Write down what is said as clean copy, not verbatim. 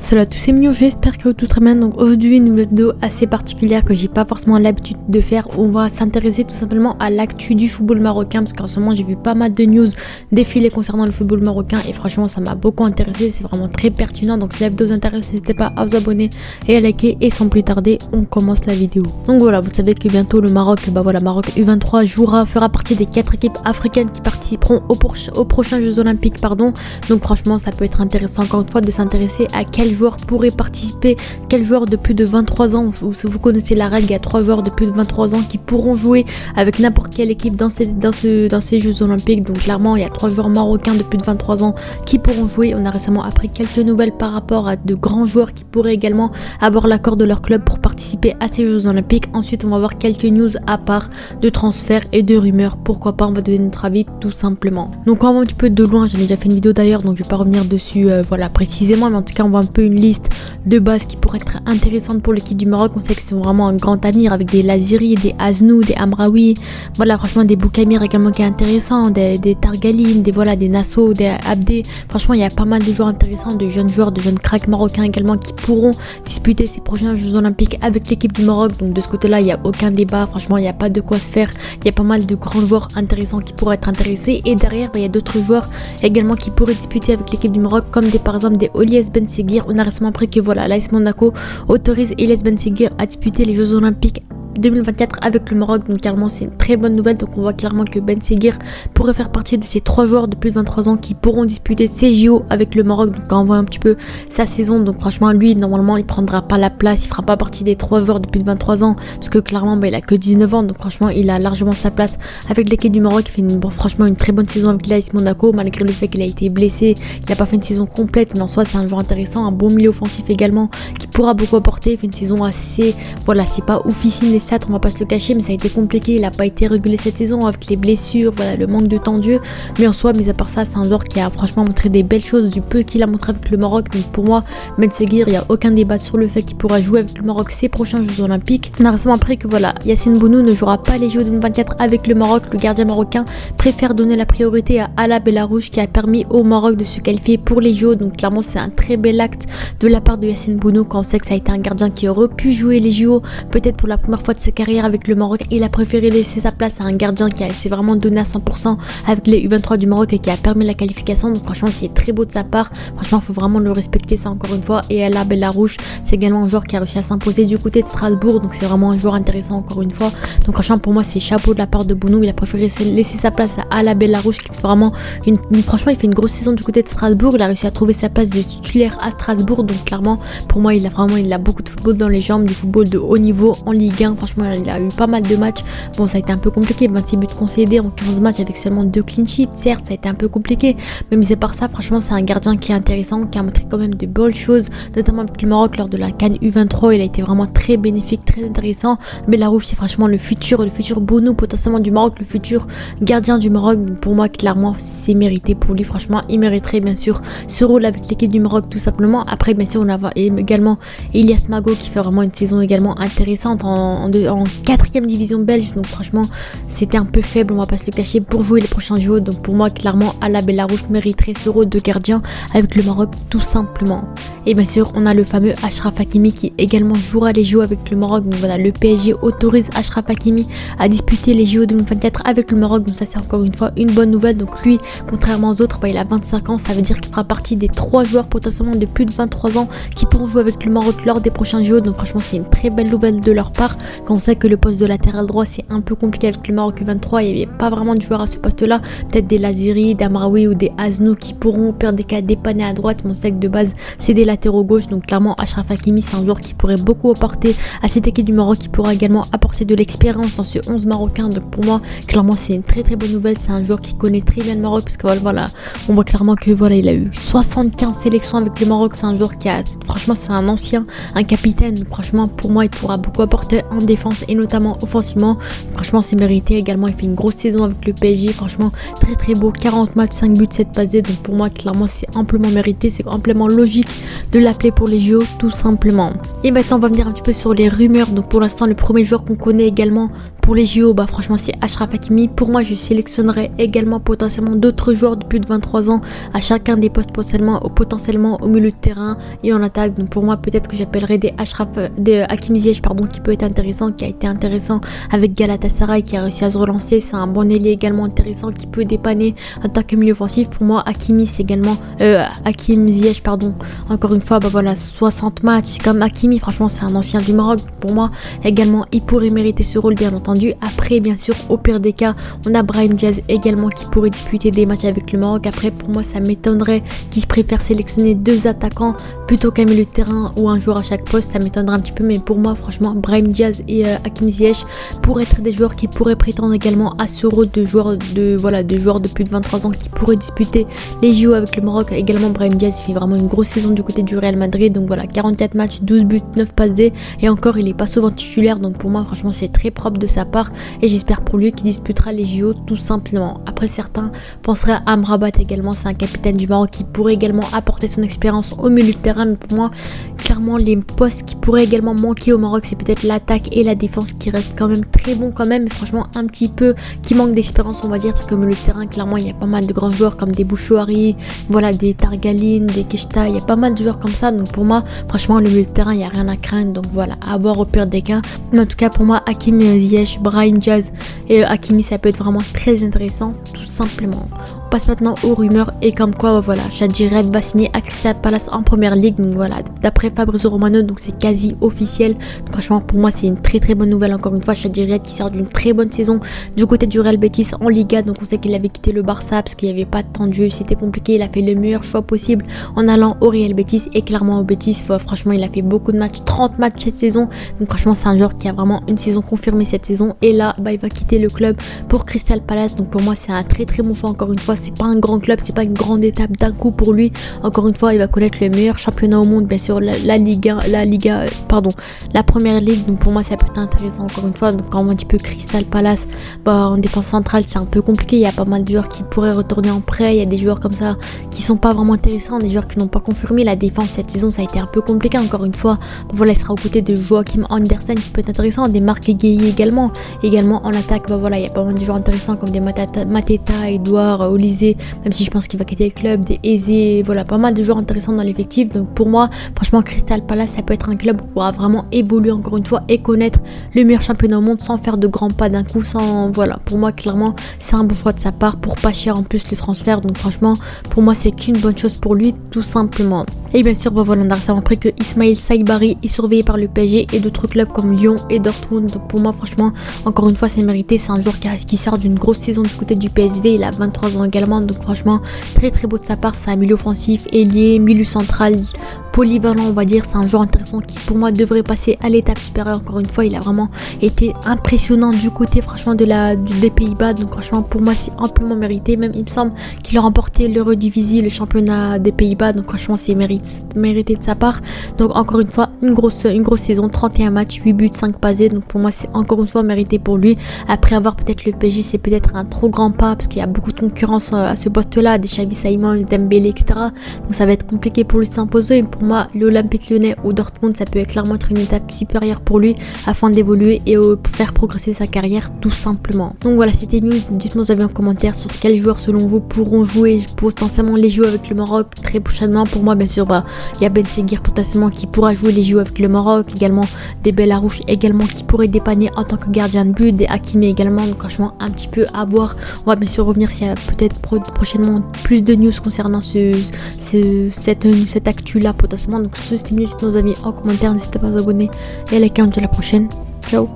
Salut à tous, c'est Mignon, j'espère que vous tous très bien. Donc aujourd'hui une nouvelle vidéo assez particulière que j'ai pas forcément l'habitude de faire. On va s'intéresser tout simplement à l'actu du football marocain, parce qu'en ce moment j'ai vu pas mal de news défiler concernant le football marocain et franchement ça m'a beaucoup intéressé, c'est vraiment très pertinent. Donc si la vidéo vous intéresse, n'hésitez pas à vous abonner et à liker, et sans plus tarder on commence la vidéo. Donc voilà, vous savez que bientôt le Maroc, Maroc U23 fera partie des 4 équipes africaines qui participeront aux prochains Jeux Olympiques. Donc franchement ça peut être intéressant encore une fois de s'intéresser à quel joueur pourrait participer, quel joueur de plus de 23 ans. Vous connaissez la règle, il y a 3 joueurs de plus de 23 ans qui pourront jouer avec n'importe quelle équipe dans ces Jeux Olympiques. Donc clairement il y a 3 joueurs marocains de plus de 23 ans qui pourront jouer. On a récemment appris quelques nouvelles par rapport à de grands joueurs qui pourraient également avoir l'accord de leur club pour participer à ces Jeux Olympiques. Ensuite on va voir quelques news à part de transferts et de rumeurs, pourquoi pas, on va donner notre avis tout simplement. Donc on va un petit peu de loin, j'en ai déjà fait une vidéo d'ailleurs donc je vais pas revenir dessus précisément, mais en tout cas on voit un peu une liste de base qui pourrait être intéressante pour l'équipe du Maroc. On sait qu'ils sont vraiment un grand avenir avec des Laziri, des Aznou, des Amraoui, franchement des Boukamir également qui est intéressant, des Targaline, des Nasso, des Abdé. Franchement il y a pas mal de joueurs intéressants, de jeunes joueurs, de jeunes cracks marocains également qui pourront disputer ces prochains Jeux Olympiques avec l'équipe du Maroc. Donc de ce côté là il n'y a aucun débat, franchement il n'y a pas de quoi se faire, il y a pas mal de grands joueurs intéressants qui pourraient être intéressés, et derrière il y a d'autres joueurs également qui pourraient disputer avec l'équipe du Maroc, comme par exemple des Oliès Ben Seguir. On a récemment appris que l'AS Monaco autorise Elias Ben Seguir à disputer les Jeux Olympiques 2024 avec le Maroc. Donc clairement c'est une très bonne nouvelle. Donc on voit clairement que Ben Seguir pourrait faire partie de ces 3 joueurs de plus de 23 ans qui pourront disputer ces JO avec le Maroc. Donc quand on voit un petit peu sa saison, donc franchement lui normalement il prendra pas la place, il fera pas partie des 3 joueurs de plus de 23 ans parce que clairement il a que 19 ans. Donc franchement il a largement sa place avec l'équipe du Maroc. Il fait franchement une très bonne saison avec l'AS Monaco, malgré le fait qu'il a été blessé, il n'a pas fait une saison complète, mais en soi c'est un joueur intéressant, un bon milieu offensif également qui pourra beaucoup apporter. Il fait une saison assez, c'est pas oufissime les stats, on va pas se le cacher, mais ça a été compliqué, il a pas été régulé cette saison avec les blessures, le manque de temps de jeu, mais en soi mis à part ça c'est un joueur qui a franchement montré des belles choses du peu qu'il a montré avec le Maroc. Donc pour moi Ben Seguir, il n'y a aucun débat sur le fait qu'il pourra jouer avec le Maroc ces prochains Jeux Olympiques. On a récemment appris que Yacine Bounou ne jouera pas les Jeux 2024 avec le Maroc. Le gardien marocain préfère donner la priorité à Ala Bellarouche qui a permis au Maroc de se qualifier pour les Jeux. Donc clairement c'est un très bel acte de la part de Yacine Bounou, quand on sait que ça a été un gardien qui aurait pu jouer les JO peut-être pour la première fois de sa carrière avec le Maroc. Il a préféré laisser sa place à un gardien qui s'est vraiment donné à 100% avec les U23 du Maroc et qui a permis la qualification. Donc franchement c'est très beau de sa part, franchement il faut vraiment le respecter ça encore une fois. Et Ala Bellarouche c'est également un joueur qui a réussi à s'imposer du côté de Strasbourg, donc c'est vraiment un joueur intéressant encore une fois. Donc franchement pour moi c'est chapeau de la part de Bounou, il a préféré laisser sa place à Ala Bellarouche qui fait vraiment franchement il fait une grosse saison du côté de Strasbourg, il a réussi à trouver sa place de titulaire à Strasbourg. Donc clairement pour moi il a beaucoup de football dans les jambes, du football de haut niveau en Ligue 1. Franchement il a eu pas mal de matchs, ça a été un peu compliqué, 26 buts concédés en 15 matchs avec seulement 2 clean sheets, certes ça a été un peu compliqué, mais mis à part ça franchement c'est un gardien qui est intéressant, qui a montré quand même de belles choses, notamment avec le Maroc lors de la CAN U23. Il a été vraiment très bénéfique, très intéressant. Mais la rouge c'est franchement le futur Bounou potentiellement du Maroc, le futur gardien du Maroc. Donc pour moi clairement c'est mérité pour lui, franchement il mériterait bien sûr ce rôle avec l'équipe du Maroc tout simplement. Après bien sûr on a également Elias Mago qui fait vraiment une saison également intéressante en 4ème division belge. Donc franchement c'était un peu faible, on va pas se le cacher, pour jouer les prochains JO. Donc pour moi clairement Ala Bellarouche mériterait ce rôle de gardien avec le Maroc tout simplement. Et bien sûr on a le fameux Achraf Hakimi qui également jouera les JO avec le Maroc. Donc le PSG autorise Achraf Hakimi à disputer les JO 2024 avec le Maroc. Donc ça c'est encore une fois une bonne nouvelle. Donc lui contrairement aux autres il a 25 ans, ça veut dire qu'il fera partie des 3 joueurs potentiellement de plus de 23 ans qui pourront jouer avec le Maroc lors des prochains JO. Donc franchement c'est une très belle nouvelle de leur part, quand on sait que le poste de latéral droit c'est un peu compliqué avec le Maroc U23, il n'y avait pas vraiment de joueurs à ce poste là, peut-être des Laziri, des Amraoui ou des Aznou qui pourront perdre des cas dépanner à droite, mais on sait que de base c'est des latéraux gauche. Donc clairement Achraf Hakimi c'est un joueur qui pourrait beaucoup apporter à cette équipe du Maroc, qui pourra également apporter de l'expérience dans ce 11 marocain. Donc pour moi clairement c'est une très très bonne nouvelle, c'est un joueur qui connaît très bien le Maroc, parce que on voit clairement que il a eu 75 sélections avec le Maroc. C'est un joueur qui a franchement c'est un ancien, un capitaine. Donc franchement pour moi il pourra beaucoup apporter en défense et notamment offensivement. Donc, franchement c'est mérité également, il fait une grosse saison avec le PSG, franchement très très beau, 40 matchs, 5 buts, 7 passes. Donc pour moi clairement c'est amplement mérité, c'est amplement logique de l'appeler pour les JO tout simplement. Et maintenant on va venir un petit peu sur les rumeurs. Donc pour l'instant le premier joueur qu'on connaît également Pour les JO, bah franchement c'est Achraf Hakimi. Pour moi, je sélectionnerai également potentiellement d'autres joueurs de plus de 23 ans à chacun des postes potentiellement au milieu de terrain et en attaque. Donc pour moi, peut-être que j'appellerai des Hakim Ziyech qui peut être intéressant, qui a été intéressant avec Galatasaray, qui a réussi à se relancer. C'est un bon ailier également intéressant qui peut dépanner en tant que milieu offensif. Pour moi, Hakimi c'est également Hakim Ziyech encore une fois, bah voilà, 60 matchs, c'est comme Hakimi, franchement c'est un ancien du Maroc. Pour moi également, il pourrait mériter ce rôle, bien entendu. Après, bien sûr, au pire des cas, on a Brahim Diaz également qui pourrait disputer des matchs avec le Maroc. Après, pour moi, ça m'étonnerait qu'ils préfèrent sélectionner 2 attaquants plutôt qu'un milieu de terrain ou un joueur à chaque poste. Ça m'étonnerait un petit peu, mais pour moi, franchement, Brahim Diaz et Hakim Ziyech pourraient être des joueurs qui pourraient prétendre également à ce rôle de joueurs de plus de 23 ans qui pourraient disputer les JO avec le Maroc. Également, Brahim Diaz fait vraiment une grosse saison du côté du Real Madrid. Donc voilà, 44 matchs, 12 buts, 9 passes D. Et encore, il est pas souvent titulaire. Donc pour moi, franchement, c'est très propre de sa part. Et j'espère pour lui qu'il disputera les JO tout simplement. Après, certains penseraient à Amrabat également. C'est un capitaine du Maroc qui pourrait également apporter son expérience au milieu de terrain. Mais pour moi, clairement, les postes qui pourraient également manquer au Maroc, c'est peut-être l'attaque et la défense qui restent quand même très bons quand même. Mais franchement, un petit peu qui manque d'expérience, on va dire. Parce qu'au milieu de terrain, clairement, il y a pas mal de grands joueurs comme des Bouchouari, voilà, des Targaline, des Keshta. Il y a pas mal de joueurs comme ça. Donc pour moi, franchement, le milieu de terrain, il n'y a rien à craindre. Donc voilà, à voir au pire des cas. Mais en tout cas, pour moi, Hakim Ziyech, Brahim Diaz et Hakimi, ça peut être vraiment très intéressant, tout simplement. On passe maintenant aux rumeurs et comme quoi, voilà, Shadji Red va signer à Crystal Palace en première ligue. Donc voilà, d'après Fabrizio Romano, donc c'est quasi officiel. Donc franchement, pour moi, c'est une très très bonne nouvelle. Encore une fois, Shadji Red qui sort d'une très bonne saison du côté du Real Betis en Liga. Donc on sait qu'il avait quitté le Barça parce qu'il n'y avait pas de temps de jeu, c'était compliqué. Il a fait le meilleur choix possible en allant au Real Betis et clairement au Betis, franchement, il a fait beaucoup de matchs, 30 matchs cette saison. Donc franchement, c'est un joueur qui a vraiment une saison confirmée cette saison. Et là, bah, il va quitter le club pour Crystal Palace. Donc pour moi, c'est un très très bon choix. Encore une fois, c'est pas un grand club, c'est pas une grande étape d'un coup pour lui. Encore une fois, il va connaître le meilleur championnat au monde, bien sûr, la première ligue. Donc pour moi, ça peut être intéressant. Encore une fois, donc quand on voit un petit peu Crystal Palace, bah, en défense centrale, c'est un peu compliqué. Il y a pas mal de joueurs qui pourraient retourner en prêt. Il y a des joueurs comme ça qui sont pas vraiment intéressants, des joueurs qui n'ont pas confirmé. La défense cette saison, ça a été un peu compliqué. Encore une fois, voilà, il sera aux côtés de Joachim Andersen qui peut être intéressant, des Marc Gueye également en attaque. Bah voilà, il y a pas mal de joueurs intéressants comme des Mateta, Edouard, Olysée, même si je pense qu'il va quitter le club, des Eze, voilà, pas mal de joueurs intéressants dans l'effectif. Donc pour moi, franchement, Crystal Palace, ça peut être un club qui pourra vraiment évoluer encore une fois et connaître le meilleur championnat au monde sans faire de grands pas d'un coup, voilà, pour moi clairement c'est un bon choix de sa part pour pas cher en plus le transfert. Donc franchement, pour moi c'est qu'une bonne chose pour lui tout simplement. Et bien sûr, bah voilà, on a récemment appris que Ismail Saibari est surveillé par le PSG et d'autres clubs comme Lyon et Dortmund. Donc pour moi, franchement, encore une fois, c'est mérité. C'est un joueur qui sort d'une grosse saison du côté du PSV. Il a 23 ans également. Donc franchement, très très beau de sa part. C'est un milieu offensif, ailier, milieu central, polyvalent, on va dire. C'est un joueur intéressant qui pour moi devrait passer à l'étape supérieure. Encore une fois, il a vraiment été impressionnant du côté franchement des Pays-Bas. Donc franchement, pour moi, c'est amplement mérité. Même il me semble qu'il a remporté l'Eredivisie, le championnat des Pays-Bas. Donc franchement, c'est mérité de sa part. Donc encore une fois, une grosse saison, 31 matchs, 8 buts, 5 passés. Donc pour moi, c'est encore une fois mérité pour lui. Après avoir peut-être le PSG, c'est peut-être un trop grand pas parce qu'il y a beaucoup de concurrence à ce poste-là, des Xavi Simons, Dembélé, etc. Donc ça va être compliqué pour lui de s'imposer. Mais pour moi, l'Olympique Lyonnais ou Dortmund, ça peut clairement être une étape supérieure pour lui afin d'évoluer et faire progresser sa carrière tout simplement. Donc voilà, c'était news. Dites-moi vos avis en commentaire sur quels joueurs selon vous pourront jouer potentiellement les JO avec le Maroc très prochainement. Pour moi, bien sûr, il y a Ben Seguir potentiellement qui pourra jouer les JO avec le Maroc, également des Bellarouche également qui pourraient dépanner en tant que gardien de but, des Hakimi également. Donc franchement, un petit peu à voir. On va bien sûr revenir s'il y a peut-être prochainement plus de news concernant cette actu là potentiellement. Donc sur ce, c'était news. Dites-moi vos avis en commentaire, n'hésitez pas à vous abonner et à liker. On se dit à la prochaine. Ciao.